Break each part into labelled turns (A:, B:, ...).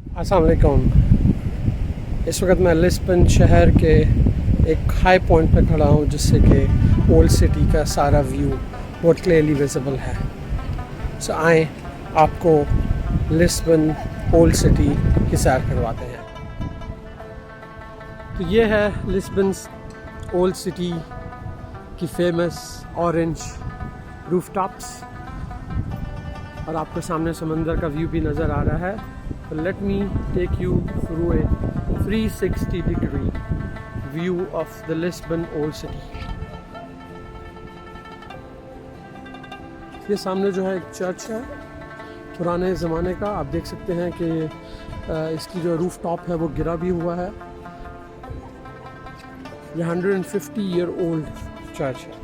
A: अस्सलाम वालेकुम। इस वक्त मैं लिस्बन शहर के एक हाई पॉइंट पर खड़ा हूँ जिससे कि ओल्ड सिटी का सारा व्यू बहुत क्लियरली विजिबल है। सो आए आपको लिस्बन ओल्ड सिटी की सैर करवाते हैं। तो ये है लिस्बन ओल्ड सिटी की फेमस ऑरेंज रूफटॉप्स और आपके सामने समंदर का व्यू भी नज़र आ रहा है। तो let me take you through a 360 degree view of the Lisbon old city. ये सामने जो है एक चर्च है पुराने ज़माने का। आप देख सकते हैं कि इसकी जो रूफ टॉप है वो गिरा भी हुआ है। ये 150 ईयर ओल्ड चर्च है।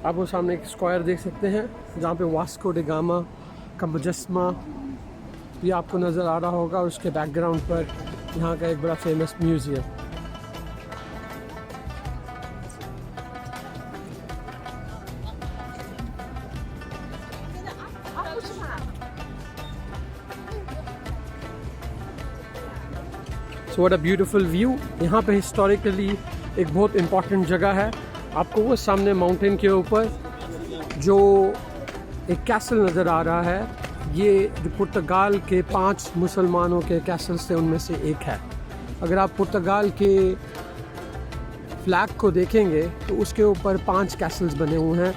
A: आप वो सामने एक स्क्वायर देख सकते हैं जहाँ पे वास्को डे गामा का मुजस्मा भी आपको नज़र आ रहा होगा। उसके बैकग्राउंड पर यहाँ का एक बड़ा famous museum. So what a beautiful view. यहाँ पे हिस्टोरिकली एक बहुत इम्पॉर्टेंट जगह है। आपको वो सामने माउंटेन के ऊपर जो एक कैसल नज़र आ रहा है, ये जो पुर्तगाल के 5 मुसलमानों के कैसल्स थे उनमें से एक है। अगर आप पुर्तगाल के फ्लैग को देखेंगे तो उसके ऊपर 5 कैसल्स बने हुए हैं।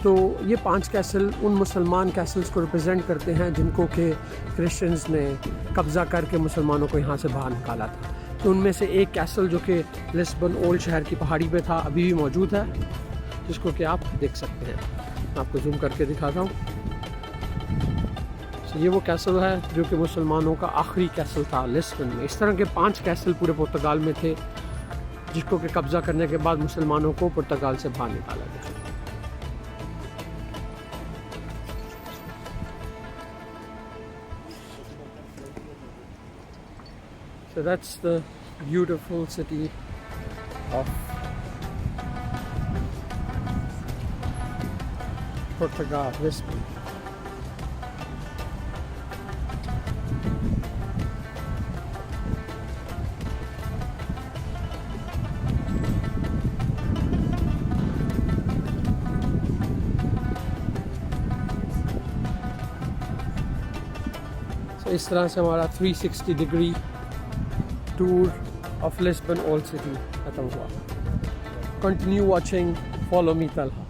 A: तो ये 5 कैसल उन मुसलमान कैसल्स को रिप्रेजेंट करते हैं जिनको कि क्रिश्चियंस ने कब्ज़ा करके मुसलमानों को यहाँ से बाहर निकाला था। तो उनमें से एक कैसल जो कि लिस्बन ओल्ड शहर की पहाड़ी पे था अभी भी मौजूद है, जिसको कि आप देख सकते हैं। मैं आपको जूम करके दिखाता हूँ। तो ये वो कैसल है जो कि मुसलमानों का आखिरी कैसल था लिस्बन में। इस तरह के 5 कैसल पूरे पुर्तगाल में थे जिसको कि कब्ज़ा करने के बाद मुसलमानों को पुर्तगाल से बाहर निकाला गया। So that's the beautiful city of Portugal, Lisbon. So इस तरह से हमारा 360 degree tour of Lisbon old city खत्म हुआ। Continue watching, follow me Talha.